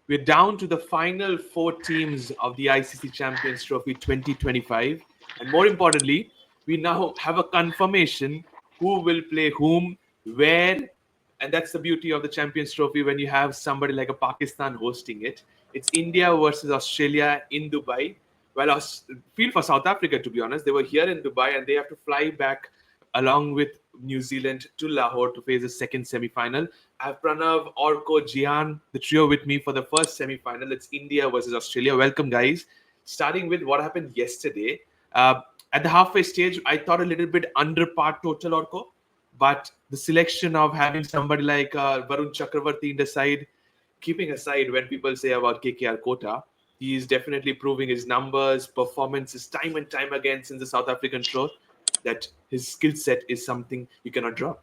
We're down to the final four teams of the ICC Champions Trophy 2025. And more importantly, we now have a confirmation who will play whom, where. And that's the beauty of the Champions Trophy when you have somebody like a Pakistan hosting it. It's India versus Australia in Dubai. Well, I feel for South Africa, to be honest. They were here in Dubai and they have to fly back along with New Zealand to Lahore to face the second semi-final. I have Pranav, Orko, Jian, the trio with me for the first semi-final. It's India versus Australia. Welcome, guys. Starting with what happened yesterday. Uh, at the halfway stage, I thought a little bit under par total, Orko, but the selection of having somebody like Varun Chakravarthy in the side, keeping aside when people say about KKR Kota, he is definitely proving his numbers, performances time and time again since the South African tour that his skill set is something you cannot drop.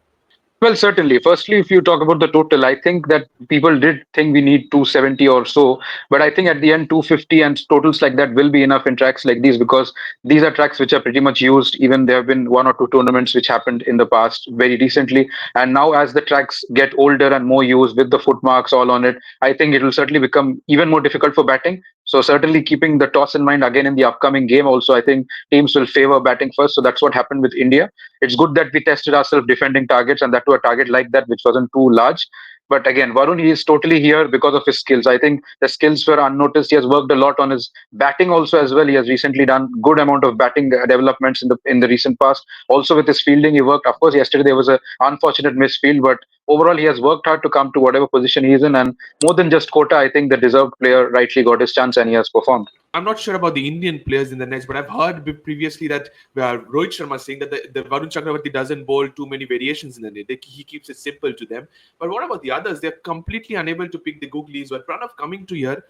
Well, certainly. Firstly, if you talk about the total, I think that people did think we need 270 or so, but I think at the end, 250 and totals like that will be enough in tracks like these because these are tracks which are pretty much used. Even there have been one or two tournaments which happened in the past very recently. And now, as the tracks get older and more used with the footmarks all on it, I think it will certainly become even more difficult for batting. So, certainly keeping the toss in mind again in the upcoming game, also, I think teams will favor batting first. So, that's what happened with India. It's good that we tested ourselves defending targets and that to a target like that, which wasn't too large. But again, Varun, he is totally here because of his skills. I think the skills were unnoticed. He has worked a lot on his batting also as well. He has recently done good amount of batting developments in the recent past. Also with his fielding, he worked. Of course, yesterday there was a unfortunate misfield, but overall he has worked hard to come to whatever position he is in. And more than just Kota, I think the deserved player rightly got his chance and he has performed. I'm not sure about the Indian players in the nets, but I've heard previously that Rohit Sharma saying that the Varun Chakravarti doesn't bowl too many variations in the net. He keeps it simple to them. But what about the others? They're completely unable to pick the googlies. But Pranav, coming to here,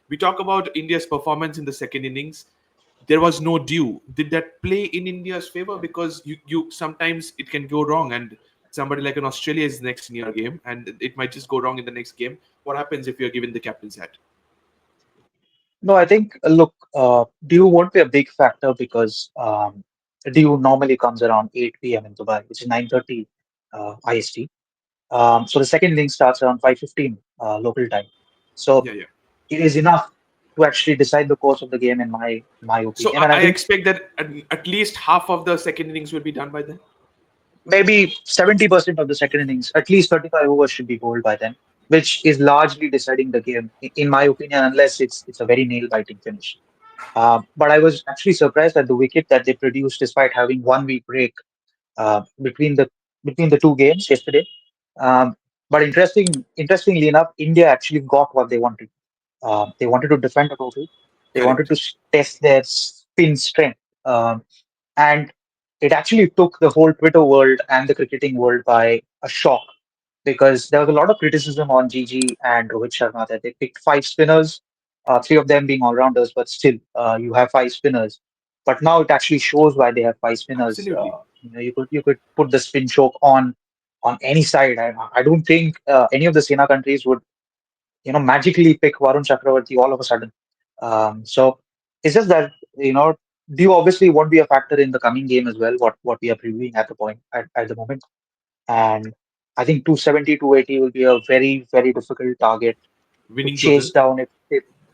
we talk about India's performance in the second innings. There was no due. Did that play in India's favor? Because you sometimes it can go wrong, and somebody like an Australia is next in your game, and it might just go wrong in the next game. What happens if you're given the captain's hat? No, I think, look, due won't be a big factor because due normally comes around 8 p.m. in Dubai, which is 9:30 IST. So the second inning starts around 5:15 local time. So Yeah, yeah. it is enough to actually decide the course of the game, in my So opinion. I And I I think expect that at least half of the second innings will be done by then. maybe 70% of the second innings, at least 35 overs should be bowled by then, which is largely deciding the game, in my opinion, unless it's a very nail-biting finish. But I was actually surprised at the wicket that they produced despite having 1 week break uh, between the between the two games yesterday. Um, but interestingly enough, India actually got what they wanted. They wanted to defend the total. They wanted Correct. to test their spin strength. And it actually took the whole Twitter world and the cricketing world by a shock because there was a lot of criticism on Gigi and Rohit Sharma that they picked five spinners, three of them being all rounders, but still you have five spinners. But now it actually shows why they have five spinners. Absolutely. You could put the spin choke on any side. I don't think any of the Sena countries would magically pick Varun Chakravarti all of a sudden. So it's just that Dew obviously won't be a factor in the coming game as well. What we are previewing at the moment, and I think 270, 280 will be a very very difficult target to Winning total. chase down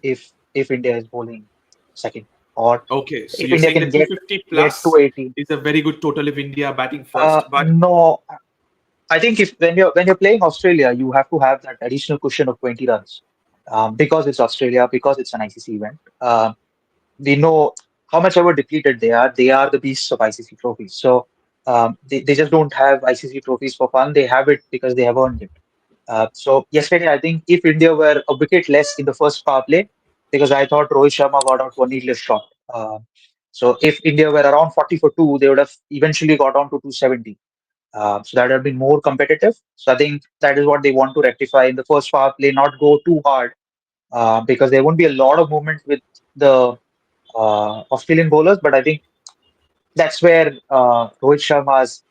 if India is bowling second, or Okay, so if you're India saying can that get 250 get plus 280. is a very good total if India batting first. But No, I think if when you're playing Australia, you have to have that additional cushion of 20 runs, because it's Australia, because it's an ICC event. We know how much ever depleted they are. They are the beasts of ICC trophies. So they just don't have ICC trophies for fun. They have it because they have earned it. So yesterday, I think if India were a wicket less in the first power play, because I thought Rohit Sharma got out for needless shot. So if India were around 40 for two, they would have eventually got on to 270. So that would have been more competitive. So I think that is what they want to rectify in the first power play, not go too hard, because there won't be a lot of movement with the Australian bowlers. But I think that's where Rohit Sharma's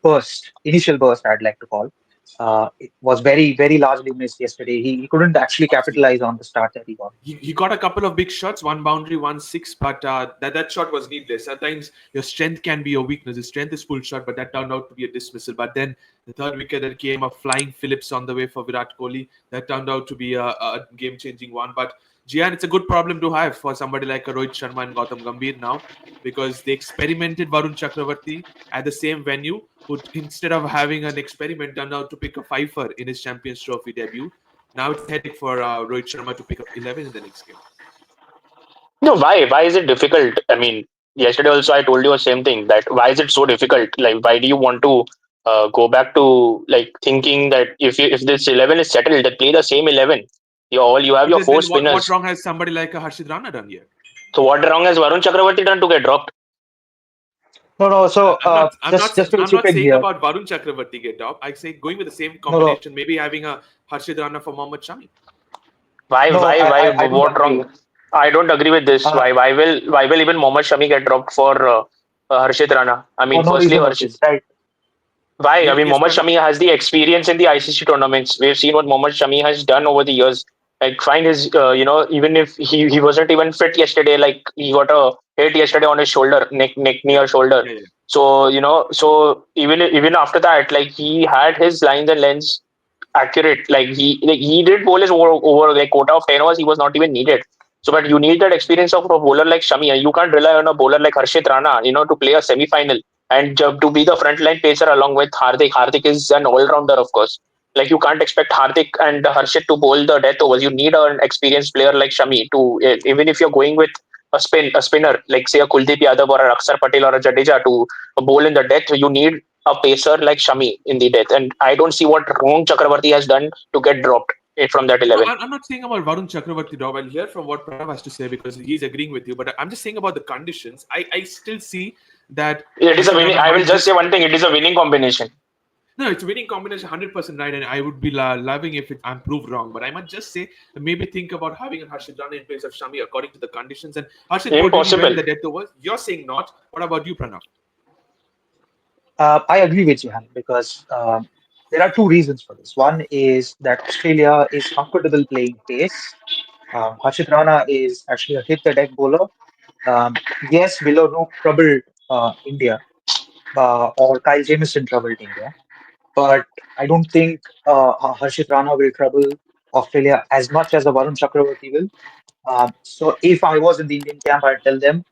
initial burst, I'd like to call. It was very, very largely missed yesterday. He couldn't actually Absolutely. capitalize on the start that he got. He got a couple of big shots, one boundary, one six, but that shot was needless. Sometimes your strength can be your weakness. Your strength is full shot, but that turned out to be a dismissal. But then the third wicket that came, a flying Phillips on the way for Virat Kohli, that turned out to be a game-changing one. But Gian, it's a good problem to have for somebody like a Rohit Sharma and Gautam Gambhir now, because they experimented Varun Chakravarthy at the same venue, who instead of having an experiment turned out to pick a fifer in his Champions Trophy debut. Now it's a headache for Rohit Sharma to pick up 11 in the next game. No, why? Why is it difficult? I mean, yesterday also I told you the same thing, that why is it so difficult? Like, why do you want to go back to like thinking that if this 11 is settled, then play the same 11. You have But your then, four then what spinners. wrong has somebody like a Harshit Rana done here? So what wrong has Varun Chakravarti done to get dropped? No, no. I- So I'm not. I'm not. just to I'm chip not in saying here. about Varun Chakravarti get off. I say going with the same No, no, combination, maybe having a Harshit Rana for Mohammad Shami. Why? no. Why? Why? I don't What agree. wrong? I don't agree with this. Uh, Why will even Mohammad Shami get dropped for Harshit Rana? I for mean, no firstly, reason of Harshit. his right. Why? I mean, Yes, Mohammad Pranav. Shami has the experience in the ICC tournaments. We've seen what Mohammad Shami has done over the years. Like, find his, even if he wasn't even fit yesterday, like he got a hit yesterday on his shoulder, neck, knee Yeah, or shoulder. yeah, yeah. So so even after that, like he had his lines and lengths accurate. Like he did bowl his over like quota of 10 overs. He was not even needed. So, but you need that experience of a bowler like Shami. You can't rely on a bowler like Harshit Rana, to play a semi-final and to be the frontline pacer along with Hardik. Hardik is an all-rounder, of course. Like you can't expect Hardik and Harshit to bowl the death overs. You need an experienced player like Shami to, even if you're going with a spinner like say a Kuldeep Yadav or a Akshar Patel or a Jadeja to bowl in the death. You need a pacer like Shami in the death, and I don't see what wrong Chakravarti has done to get dropped from that No, 11. I'm not saying about Varun Chakravarti, Rob. I'll hear from what Pranav has to say because he's agreeing with you. But I'm just saying about the conditions. I still see that It is a Harshit winning. Rana I will might just just. say one thing. It is a winning combination. No, it's a winning combination, 100% right, and I would be loving if I'm proved wrong. But I might just say maybe think about having a Harshit Rana in place of Shami according to the conditions. And Harshit bowled really well in Impossible. the death overs. You're saying not. What about you, Pranav? I agree with you, Han, because there are two reasons for this. One is that Australia is comfortable playing pace. Harshit Rana is actually a hit the deck bowler. Yes, Willow Rook troubled India, or Kyle Jamieson troubled India, but I don't think Harshit Rana will trouble Australia as much as the Varun Chakravarti will. So if I was in the Indian camp, I'd tell them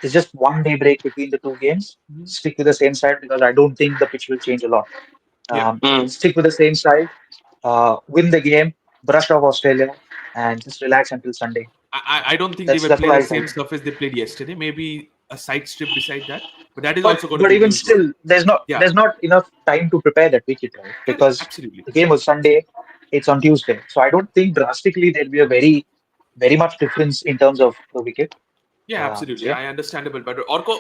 it's just 1 day break between the two games. Mhm. Stick with the same side because I don't think the pitch will change a lot. Yeah, Mm. Stick with the same side, win the game, brush off Australia, and just relax until Sunday. I don't think they That's will that's play what the I tell same them. surface they played yesterday. Maybe a side strip beside that, but that is But also going to but be even news one. still, there's not Yeah, there's not enough time to prepare that wicket, right? correct, Because absolutely. the game was Sunday, it's on Tuesday, so I don't think drastically there'll be a very much difference in terms of the wicket. Yeah, So absolutely. yeah. I understandable, but Orko,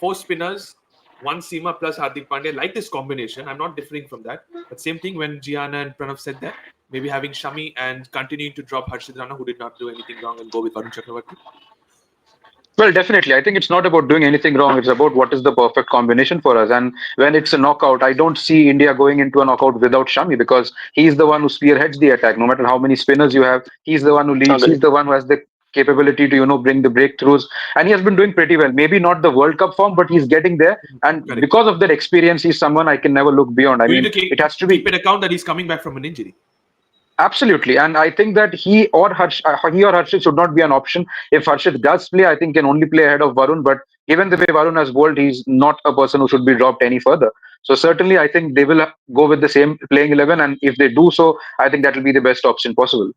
four spinners, one seamer plus Hardik Pandya. Like this combination, I'm not differing from that. But same thing when Gianna and Pranav said that, maybe having Shami and continuing to drop Harshit Rana, who did not do anything wrong, and go with Varun Chakravarti. Well, definitely. I think it's not about doing anything wrong. It's about what is the perfect combination for us. And when it's a knockout, I don't see India going into a knockout without Shami because he's the one who spearheads the attack. No matter how many spinners you have, he's the one who leads. He's Agree. the one who has the capability to, bring the breakthroughs. And he has been doing pretty well. Maybe not the World Cup form, but he's getting there. And Correct. because of that experience, he's someone I can never look beyond. I We need mean, to it has to keep be it account that he's coming back from an injury. absolutely, and I think that he or Harshit should not be an option. If Harshit does play, I think can only play ahead of Varun. But given the way Varun has bowled, he's not a person who should be dropped any further. So certainly, I think they will go with the same playing 11, and if they do so, I think that will be the best option possible.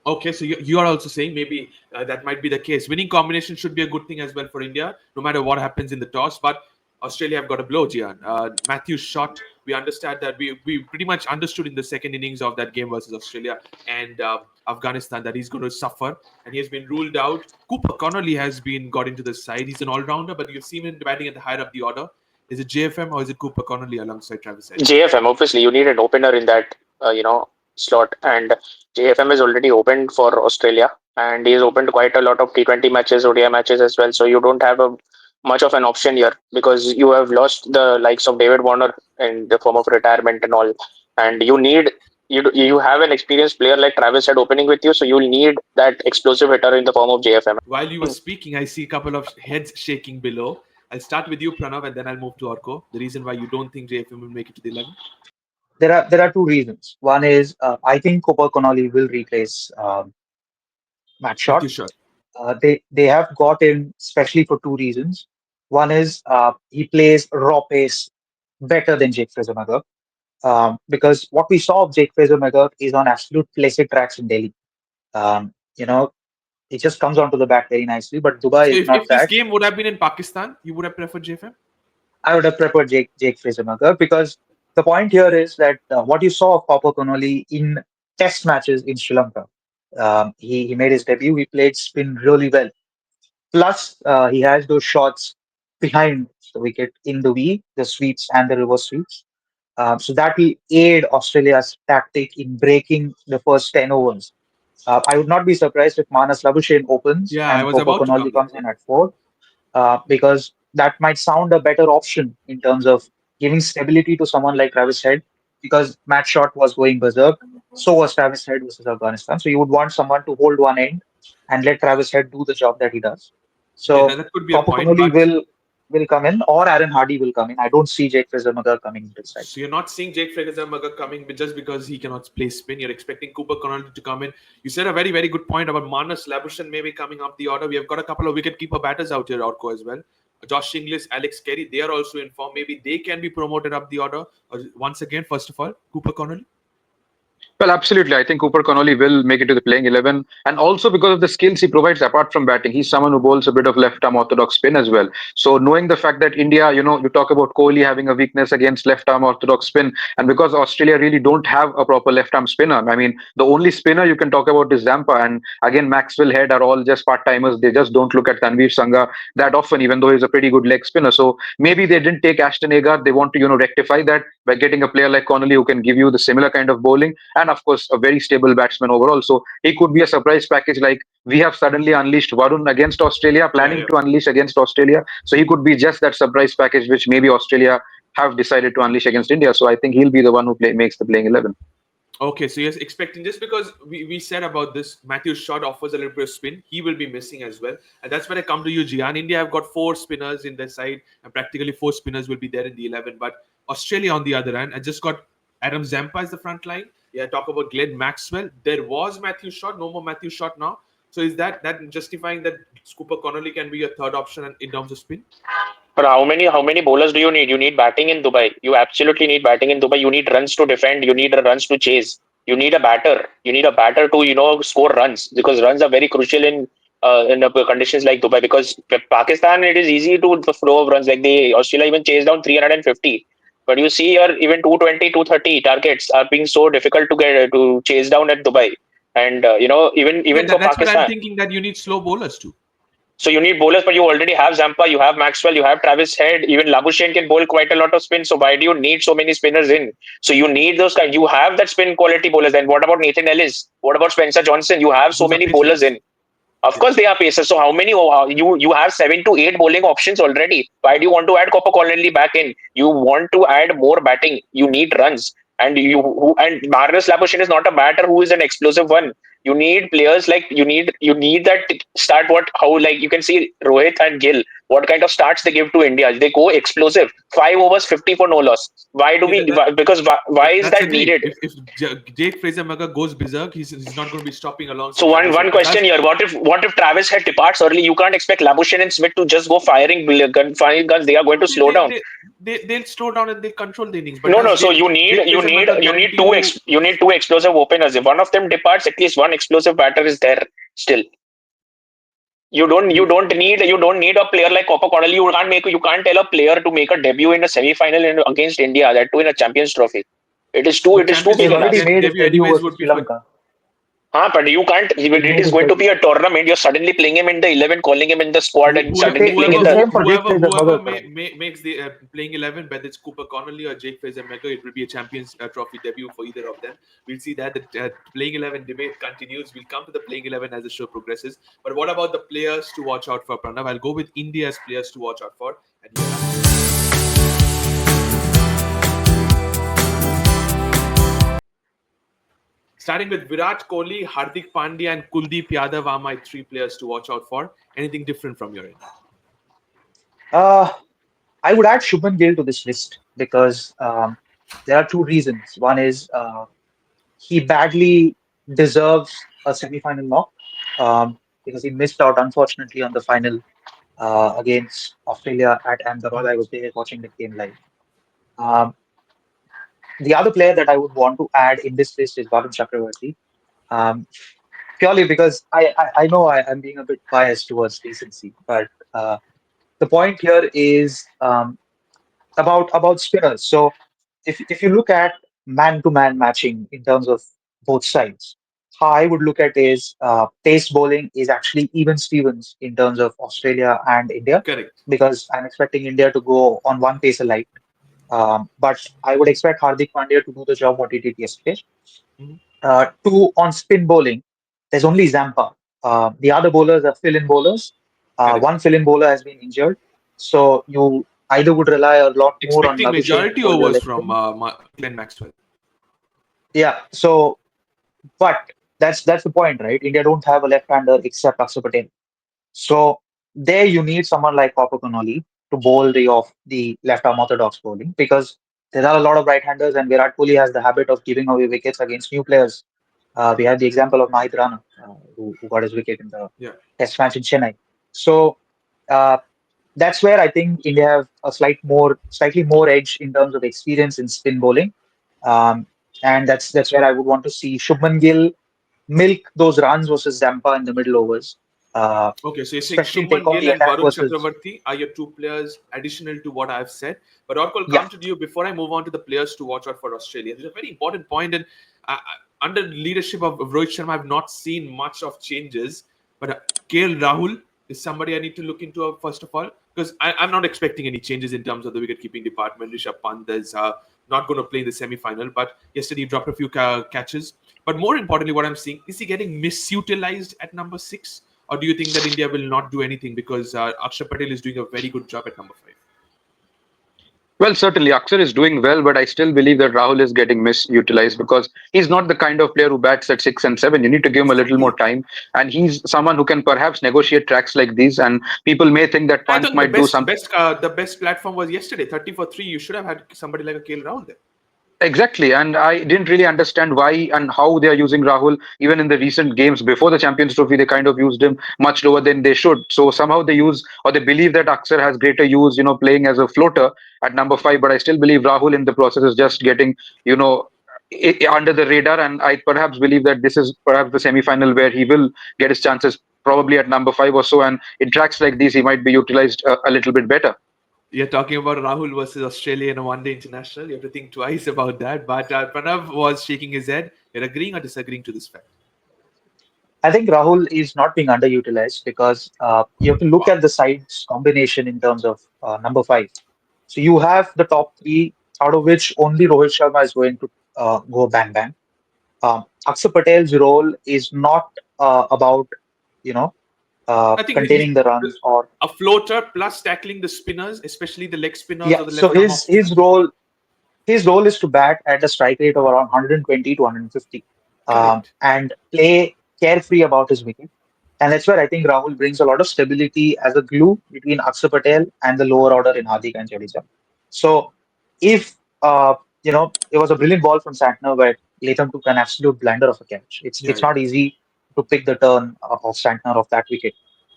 Okay, so you are also saying maybe that might be the case. Winning combination should be a good thing as well for India, no matter what happens in the toss. But Australia have got a blow, Gian. Matthew's shot, we understand that we pretty much understood in the second innings of that game versus Australia and Afghanistan that he's going to suffer, and he has been ruled out. Cooper Connolly has been got into the side. He's an all-rounder, but you've seen him batting at the higher up the order. Is it JFM or is it Cooper Connolly alongside Travis Head? JFM, obviously, you need an opener in that, slot. And JFM is already opened for Australia, and he has opened quite a lot of T20 matches, ODI matches as well. So you don't have much of an option here because you have lost the likes of David Warner in the form of retirement and all. and you have an experienced player like Travis Head opening with you, so you'll need that explosive hitter in the form of JFM. While you were speaking, I see a couple of heads shaking below. I'll start with you, Pranav, and then I'll move to Orko. The reason why you don't think JFM will make it to the 11? There are two reasons. One is I think Cooper Connolly will replace Matt Short. Matthew Short. They have got him especially for two reasons. One is he plays raw pace better than Jake Fraser-Maguire. Because what we saw of Jake Fraser-Maguire is on absolute placid tracks in Delhi. You know, it just comes onto the bat very nicely. But Dubai So is if not this that. game would have been in Pakistan, you would have preferred JFM? I would have preferred Jake Fraser-Maguire because the point here is that what you saw of Cooper Connolly in Test matches in Sri Lanka, he made his debut. He played spin really well. Plus, he has those shots behind the wicket in the V, the sweeps and the reverse sweeps. So that will aid Australia's tactic in breaking the first 10 overs. I would not be surprised if Manas Labuschagne opens Yeah, I and was Cooper about to Connolly come there. comes in at 4, because that might sound a better option in terms of giving stability to someone like Travis Head, because Matt Short was going berserk. So was Travis Head versus Afghanistan. So you would want someone to hold one end and let Travis Head do the job that he does. Okay, So that could be a Cooper point, Connolly but will come in, or Aaron Hardy will come in. I don't see Jake Fraser-Maguire coming into the side. so you're not seeing Jake Fraser-Maguire coming just because he cannot play spin. You're expecting Cooper Connolly to come in. You said a very, very good point about Manas Labuschagne maybe coming up the order. We have got a couple of wicket-keeper batters out here, Orko, as well. Josh Inglis, Alex Carey, they are also in form. Maybe they can be promoted up the order. Once again, first of all, Cooper Connolly. Well, absolutely. I think Cooper Connolly will make it to the playing 11. And also because of the skills he provides apart from batting, he's someone who bowls a bit of left arm orthodox spin as well. So knowing the fact that India, you talk about Kohli having a weakness against left arm orthodox spin, and because Australia really don't have a proper left arm spinner, I mean, the only spinner you can talk about is Zampa. And again, Maxwell Head are all just part timers. They just don't look at Tanveer Sangha that often, even though he's a pretty good leg spinner. So maybe they didn't take Ashton Agar. They want to, rectify that by getting a player like Connolly who can give you the similar kind of bowling. And of course, a very stable batsman overall. So he could be a surprise package. Like we have suddenly unleashed Varun against Australia, Yeah, planning yeah. to unleash against Australia. So he could be just that surprise package which maybe Australia have decided to unleash against India. So I think he'll be the one who makes the playing 11. Okay, so you're expecting just because we said about this, Matthew Short offers a little bit of spin, he will be missing as well. And that's when I come to you, Gian. India have got 4 spinners in their side, and practically 4 spinners will be there in the 11. But Australia, on the other hand, I just got Adam Zampa as the front line. Yeah, talk about Glenn Maxwell. There was Matthew Short, no more Matthew Short now. So is that justifying that Cooper Connolly can be a third option in terms of spin? But how many bowlers do you need? You need batting in Dubai. You absolutely need batting in Dubai. You need runs to defend. You need runs to chase. You need a batter. You need a batter to score runs, because runs are very crucial in conditions like Dubai. Because Pakistan, it is easy to the flow of runs. Like Australia even chased down 350. But you see here, even 220, 230 targets are being so difficult to chase down at Dubai. And Yeah, even for that's what I'm Pakistan. thinking, that you need slow bowlers too. So you need bowlers, but you already have Zampa, you have Maxwell, you have Travis Head, even Labuschagne can bowl quite a lot of spin. So why do you need so many spinners in? So you need those kind. You have that spin quality bowlers. Then what about Nathan Ellis? What about Spencer Johnson? You have so Those are many pace bowlers bowlers. in. Of Yeah. course, they are pacers. So how many? You have 7 to 8 bowling options already. Why do you want to add Copper Conley back in? You want to add more batting. You need runs, and and Marnus Labuschagne is not a batter who is an explosive one. You need players like you need that start. How, like, you can see Rohit and Gill. What kind of starts they give to India? They go explosive. 5 overs, 50 for no loss. Why do Yeah, we? Because why is that's the that thing. needed? If Jake Fraser-Maguire goes berserk, he's not going to be stopping So alongside one Travis Head. one But that's question here: What if Travis Head departs early? You can't expect Labuschagne and Smith to just go firing guns. They are going no, to slow down. they'll slow down and they control the innings. But No, does no. So you need Jake you need Fraser-Maguire you need guarantee two you? you need two explosive openers. If one of them departs, at least one explosive batter is there still. You don't need a player like Copper Connolly. You can't tell a player to make a debut in a semi-final against India, that too in a Champions Trophy. The It is too Champions big He's an Trophy already ask. made his debut, debut anyways, versus would be Sri for. Lanka. But you can't. He It made is his going to debut. be a tournament. You're suddenly playing him in the 11, calling him in the squad, and suddenly playing It's in the the. same for Jake Whoever Fraser-Maguire, Karan. makes the playing 11, whether it's Cooper Connolly or Jake Fraser-Maguire, it will be a Champions Trophy debut for either of them. We'll see that the playing 11 debate continues. We'll come to the playing 11 as the show progresses. But what about the players to watch out for, Pranav? I'll go with India's players to watch out for. And here are Starting with Virat Kohli, Hardik Pandya, and Kuldeep Yadav are my three players to watch out for. Anything different from your end? Uh, I would add Shubman Gill to this list because there are two reasons. One is he badly deserves a semi-final knock because he missed out, unfortunately, on the final against Australia at Ahmedabad. I was there watching the game live. Um, the other player that I would want to add in this list is Varun Chakravarthy, purely because I know I'm being a bit biased towards recency, but the point here is about spinners. So if you look at man-to-man matching in terms of both sides, how I would look at is pace bowling is actually even Stevens in terms of Australia and India, Correct. because I'm expecting India to go on one pace alike. But I would expect Hardik Pandya to do the job what he did yesterday. Mhm. Two, on spin bowling, there's only Zampa. The other bowlers are fill-in bowlers. Correct. One fill-in bowler has been injured, so you either would rely a lot more on Expecting Labuschagne to majority bowl your overs leg from spin. Glenn Maxwell. Yeah, so but that's the point, right? India don't have a left-hander except Akshar Patel. So there you need someone like Copper Connolly to bowl the left arm orthodox bowling, because there are a lot of right-handers and Virat Kohli has the habit of giving away wickets against new players. We have the example of Mahit Rana, who got his wicket in the Yeah. Test match in Chennai. So uh, that's where I think India have a slightly more edge in terms of experience in spin bowling, um, and that's where I would want to see Shubman Gill milk those runs versus Zampa in the middle overs, Okay, so you're saying especially take Shubman on Gill the and attack Varun versus. Chakravarthy are your two players additional to what I've said. But I'll Yeah, come to you before I move on to the players to watch out for Australia. There's a very important point, and under leadership of Rohit Sharma, I've not seen much of changes. But KL Rahul is somebody I need to look into first of all, because I'm not expecting any changes in terms of the wicket-keeping department. Rishabh Pant is not going to play in the semi-final, but yesterday he dropped a few catches. But more importantly, what I'm seeing is he getting misutilized at number 6, or do you think that India will not do anything because Akshar Patel is doing a very good job at number 5? Well, certainly Akshar is doing well, but I still believe that Rahul is getting misutilized because he's not the kind of player who bats at 6 and 7. You need to give him a little more Exactly. time, and he's someone who can perhaps negotiate tracks like these. And people may think that I Pant thought the might do best, some. best, the best platform was yesterday, 30 for 3. You should have had somebody like a KL Rahul there. Exactly, and I didn't really understand why and how they are using Rahul. Even in the recent games before the Champions Trophy, they kind of used him much lower than they should. So somehow they use or they believe that Akshar has greater use, playing as a floater at number 5. But I still believe Rahul in the process is just getting, you know, under the radar. And I perhaps believe that this is perhaps the semi-final where he will get his chances, probably at number 5 or so. And in tracks like these, he might be utilized a little bit better. You're talking about Rahul versus Australia in a one-day international. You have to think twice about that. But Pranav was shaking his head. You're agreeing or disagreeing to this fact? I think Rahul is not being underutilized because you have to look Wow. at the sides combination in terms of number 5. So you have the top three, out of which only Rohit Sharma is going to go bang bang. Akshar Patel's role is not about you know I think containing the runs or. a floater plus tackling the spinners, especially the leg spinners Yeah. or the So left arm off spinners. his role is to bat at a strike rate of around 120 to 150, Correct. and play carefree about his wicket. And that's where I think Rahul brings a lot of stability as a glue between Akshar Patel and the lower order in Hardik and Jadeja. So if it was a brilliant ball from Santner where Latham took an absolute blinder of a catch. It's Yeah, it's yeah. not easy to pick the turn of Santner off that wicket.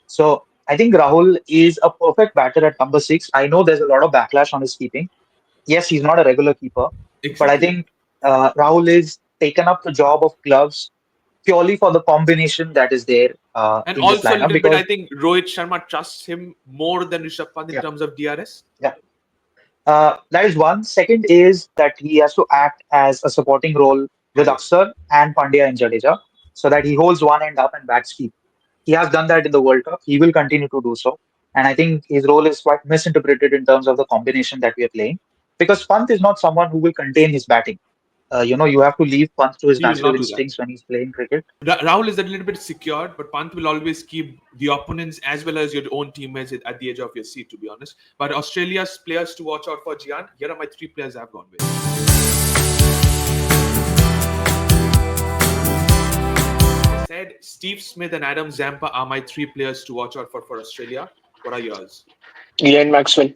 So I think Rahul is a perfect batter at number 6. I know there's a lot of backlash on his keeping. Yes, he's not a regular keeper, but I Exactly. think Rahul is taken up the job of gloves purely for the combination that is there And in this also a lineup. little bit, I Because think Rohit Sharma trusts him more than Rishabh Pant in yeah, terms of DRS. yeah, that is one. Second is that he has to act as a supporting role with Correct. Akshar and Pandya and Jadeja, so that he holds one end up and bats keep. He has done that in the World Cup. He will continue to do so. And I think his role is quite misinterpreted in terms of the combination that we are playing. Because Pant is not someone who will contain his batting. You have to leave Pant to his He will natural not do that. instincts when he's playing cricket. Rahul is a little bit secured, but Pant will always keep the opponents as well as your own teammates at the edge of your seat, to be honest. But Australia's players to watch out for, Gian, here are my three players I've gone with. Steve Smith and Adam Zampa are my three players to watch out for Australia. What are yours? Glenn Maxwell.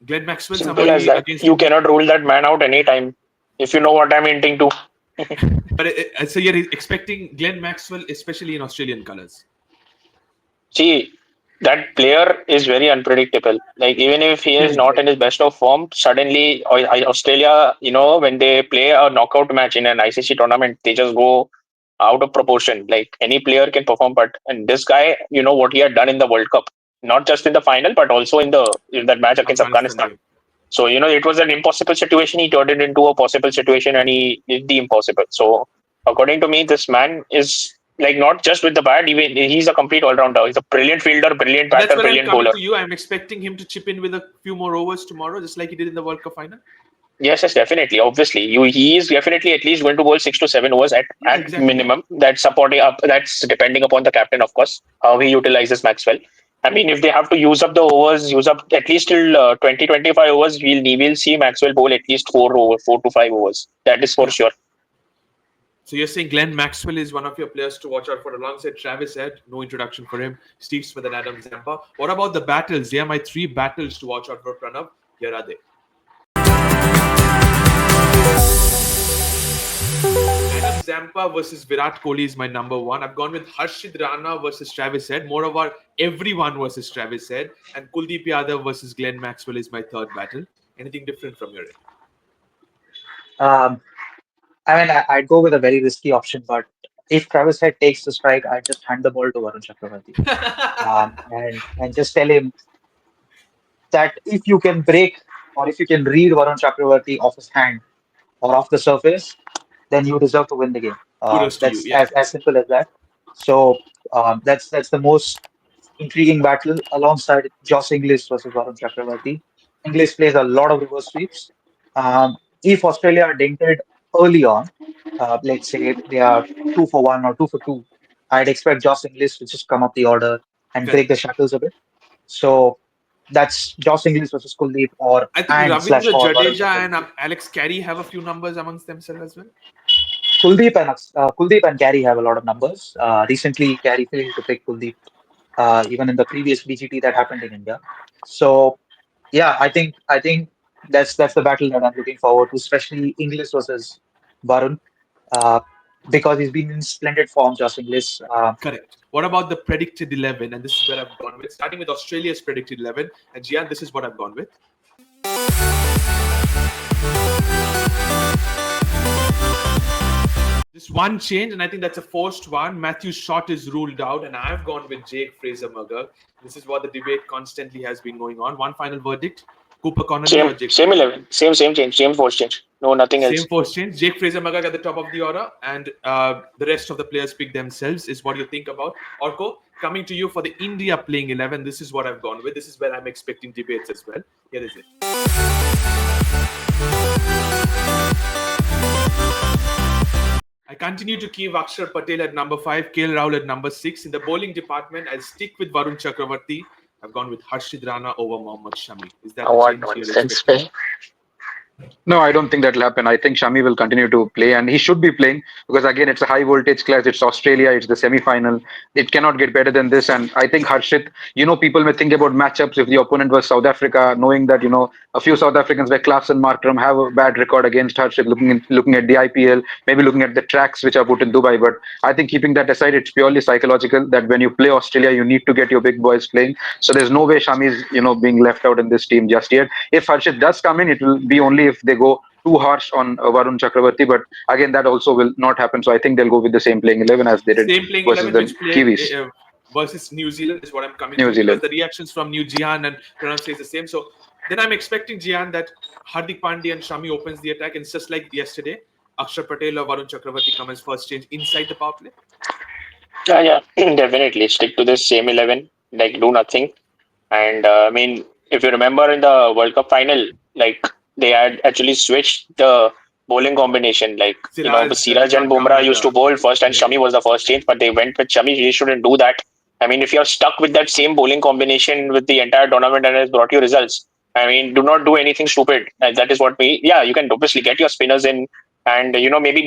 Glenn Maxwell, Simple as somebody that. against You India. cannot rule that man out anytime. If you know what I'm hinting to. But so you're expecting Glenn Maxwell, especially in Australian colours. See, that player is very unpredictable. Like even if he is not in his best of form, suddenly Australia, when they play a knockout match in an ICC tournament, they just go out of proportion. Like any player can perform, but and this guy, what he had done in the World Cup, not just in the final, but also in that match against Afghanistan Afghanistan. game. So it was an impossible situation. He turned it into a possible situation, and he did the impossible. So according to me, this man is like not just with the bat. Even he's a complete all rounder. He's a brilliant fielder, brilliant And that's batter, where I'm brilliant coming bowler. to you. I'm expecting him to chip in with a few more overs tomorrow, just like he did in the World Cup final. Yes, definitely. Obviously, he is definitely at least going to bowl 6 to 7 overs Yeah, at exactly. Yeah. minimum. That's supporting up. That's depending upon the captain, of course, how he utilizes Maxwell. I mean, if they have to use up the overs, use up at least till 20, 25 overs, we'll see Maxwell bowl at least 4 to 5 overs. That is for Yeah. sure. So you're saying Glenn Maxwell is one of your players to watch out for alongside Travis Head. No introduction for him. Steve Smith and Adam Zampa. What about the battles? They are my three battles to watch out for, Pranav. Here are they. Adam Zampa versus Virat Kohli is my number one. I've gone with Harshit Rana versus Travis Head. Moreover, everyone versus Travis Head. And Kuldeep Yadav versus Glenn Maxwell is my third battle. Anything different from your end? Um, I mean, I'd go with a very risky option, but if Travis Head takes the strike, I'd just hand the ball to Varun Chakravarthy, and just tell him that if you can break or if you can read Varun Chakravarthy off his hand or off the surface, then you deserve to win the game. Kudos to you. That's Yeah. as simple as that. So that's the most intriguing battle alongside Josh Inglis versus Varun Chakravarthy. Inglis plays a lot of reverse sweeps. If Australia are dented early on, let's say they are 2 for 1 or 2 for 2, I'd expect Josh Inglis to just come up the order and break the Correct. shackles a bit. So that's Josh Inglis versus Kuldeep or I think and slash Ravindra or Varun Jadeja and Chakravarthy. Alex Carey have a few numbers amongst themselves as well. Kuldeep and Carey have a lot of numbers. Recently, Carey failed to pick Kuldeep, even in the previous BGT that happened in India. So yeah, I think that's the battle that I'm looking forward to, especially English versus Varun, uh, because he's been in splendid form, Josh Inglis. Correct. What about the predicted 11? And this is where I've gone with. Starting with Australia's predicted 11. And Gian, this is what I've gone with. Just one change, and I think that's a forced one. Matthew Shott is ruled out, and I've gone with Jake Fraser-Mugger. This is what the debate constantly has been going on. One final verdict: Cooper Connolly or Same, Jake same Fraser? 11, same change, same force change. No, nothing else. Same force change. Jake Fraser-Mugger at the top of the order, and the rest of the players pick themselves. Is what you think about. Orko, coming to you for the India playing 11. This is what I've gone with. This is where I'm expecting debates as well. Here is it. I continue to keep Akshar Patel at number 5, KL Rahul at number 6. In the bowling department, I'll stick with Varun Chakravarthy. I've gone with Harshit Rana over Mohammad Shami. Is that the What change you're nonsense, expecting? No, I don't think that'll happen. I think Shami will continue to play, and he should be playing because again, it's a high voltage clash. It's Australia. It's the semi-final. It cannot get better than this. And I think Harshit. People may think about matchups if the opponent was South Africa, knowing that a few South Africans like Klaas and Markram have a bad record against Harshit. Looking at the IPL, maybe looking at the tracks which are put in Dubai. But I think keeping that aside, it's purely psychological that when you play Australia, you need to get your big boys playing. So there's no way Shami is being left out in this team just yet. If Harshit does come in, it will be only if they go too harsh on Varun Chakravarthy. But again, that also will not happen. So I think they'll go with the same playing 11 as they did Same playing versus 11 the which played Kiwis, versus New Zealand is what I'm coming New to, because Zealand. the reactions from New Jian and Pranav says the same. So then I'm expecting Jian that Hardik Pandya and Shami opens the attack, and it's just like yesterday, Akshar Patel or Varun Chakravarthy come as first change inside the power play. Yeah, definitely stick to this same 11. Like do nothing. And I mean, if you remember in the World Cup final, like they had actually switched the bowling combination. Like Siraj Siraj did and not come Bumrah with used to the bowl first, and yeah. Shami was the first change. But they went with Shami. He shouldn't do that. I mean, if you're stuck with that same bowling combination with the entire tournament and has brought you results, I mean, do not do anything stupid. And that is what we. Yeah, you can obviously get your spinners in And maybe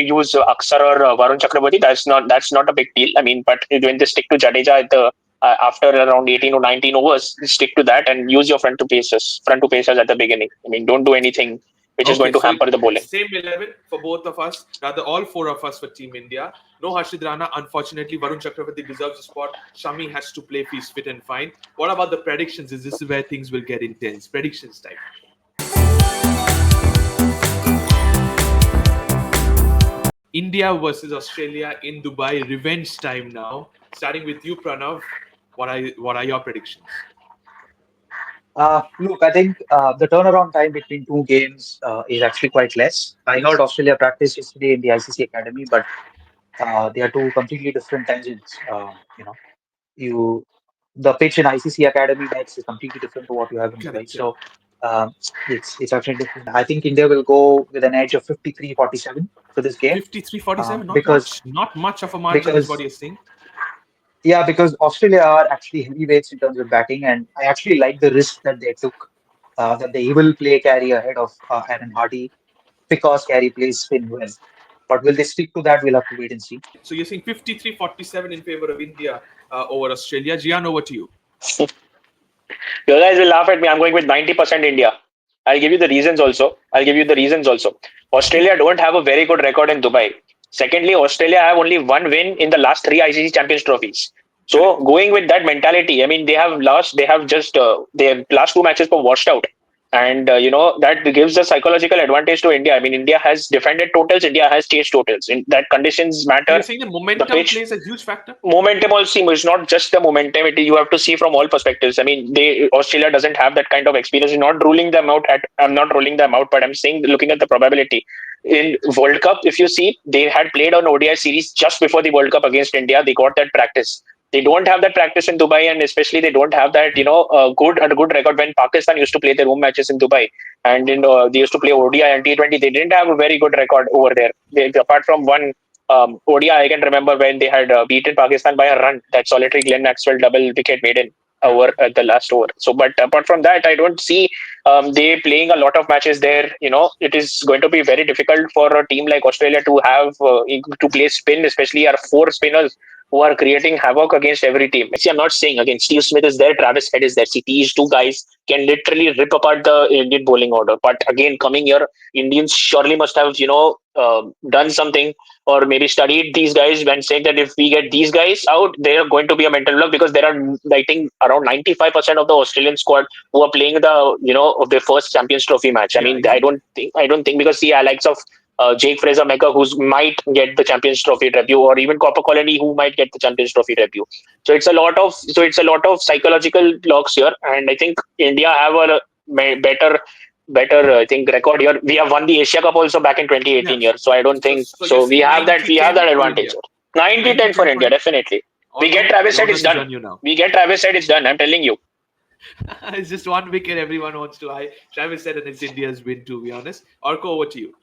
use Aksar or Varun Chakravarthy. That's not a big deal. I mean, but when they stick to Jadeja at the after around 18 or 19 overs, stick to that and use your front to pacers at the beginning. I mean, don't do anything which is Okay, going to so hamper the bowling. same 11 for both of us, rather all four of us for Team India. No Harshid Rana, unfortunately. Varun Chakravarty deserves a spot. Shami has to play if he's fit and fine. What about the predictions? Is this where things will get intense? Predictions time. India versus Australia in Dubai, revenge time now. Starting with you, Pranav. What are your predictions? Look, I think the turnaround time between two games is actually quite less. I heard Australia practice yesterday in the ICC Academy, but they are two completely different tangents. You the pitch in ICC Academy nets is completely different to what you have in Dubai. Correct, yeah. So it's actually different. I think India will go with an edge of 53-47 for this game 53-47, not because much. Not much of a margin is what because you're saying. yeah, because Australia are actually heavyweights in terms of batting, and I actually like the risk that they took, that they will play Carey ahead of Aaron Hardy because Carey plays spin well. But will they stick to that? We'll have to wait and see. So you're saying 53-47 in favor of India over Australia. Gian, over to you. You guys will laugh at me. I'm going with 90% India. I'll give you the reasons also. Australia don't have a very good record in Dubai. Secondly, Australia have only one win in the last three ICC Champions trophies. So Correct. going with that mentality, I mean, they have lost. They have just their last two matches were washed out, and that gives a psychological advantage to India. I mean, India has defended totals. India has chased totals. In that conditions So you're matter. saying the The momentum pitch plays a huge factor? momentum also is not just the momentum. You have to see from all perspectives. I mean, Australia doesn't have that kind of experience. Not ruling them out. I'm not ruling them out, but I'm saying looking at the probability in World Cup. If you see, they had played on ODI series just before the World Cup against India. They got that practice. They don't have that practice in Dubai, and especially they don't have that good record when Pakistan used to play their home matches in Dubai, and they used to play ODI and T20. They didn't have a very good record over there. Apart from one ODI, I can remember when they had beaten Pakistan by a run. That solitary Glenn Maxwell double wicket maiden Yeah. over at the last over. So, but apart from that, I don't see they playing a lot of matches there. It is going to be very difficult for a team like Australia to have to play spin, especially our four spinners who are creating havoc against every team. See, I'm not saying again, Steve Smith is there, Travis Head is there. See, these two guys can literally rip apart the Indian bowling order. But again, coming here, Indians surely must have done something or maybe studied these guys when saying that if we get these guys out, they are going to be a mental block because there are, I think, around 95% of the Australian squad who are playing of their first Champions Trophy match. I Yeah, mean, exactly. I don't think because see, I likes of Jake Fraser Mecca, who might get the Champions Trophy debut, or even Copper Colony, who might get the Champions Trophy debut. So it's a lot of psychological blocks here, and I think India have a better I think record here. We have won the Asia Cup also back in Yeah. 2018 year, so I don't So, think so you're so. We saying have that 90-10 for advantage India. here. 90-10 for 90-10 for India, India. definitely. All We get right. Travis The said it's onus is done. on you now. We get Travis said it's done. I'm telling you. It's just one wicket everyone wants to high. Travis said, and it's India's win, to be honest. Orko, over to you.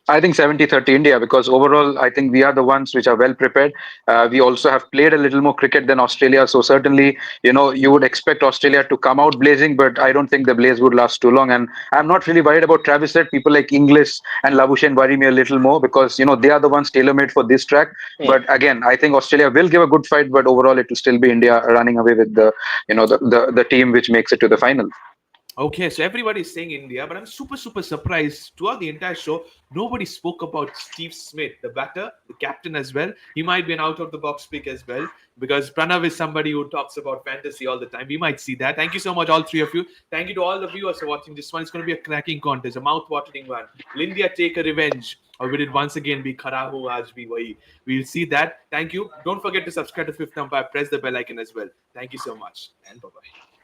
I think 70-30 India because overall, I think we are the ones which are well prepared. We also have played a little more cricket than Australia. So certainly, you would expect Australia to come out blazing, but I don't think the blaze would last too long. And I'm not really worried about Travis Head. People like Inglis and Labuschagne worry me a little more because, they are the ones tailor-made for this track. Hmm. But again, I think Australia will give a good fight, but overall it will still be India running away with the team which makes it to the final. Okay, so everybody's saying India, but I'm super, super surprised. Throughout the entire show, nobody spoke about Steve Smith, the batter, the captain as well. He might be an out of the box pick as well, because Pranav is somebody who talks about fantasy all the time. We might see that. Thank you so much, all three of you. Thank you to all the viewers for watching this one. It's going to be a cracking contest, a mouth-watering one. Will India take a revenge? Or will it once again be Karahu Aaj Bhi Wahi? We'll see that. Thank you. Don't forget to subscribe to Fifth Umpire. Press the bell icon as well. Thank you so much. And bye-bye.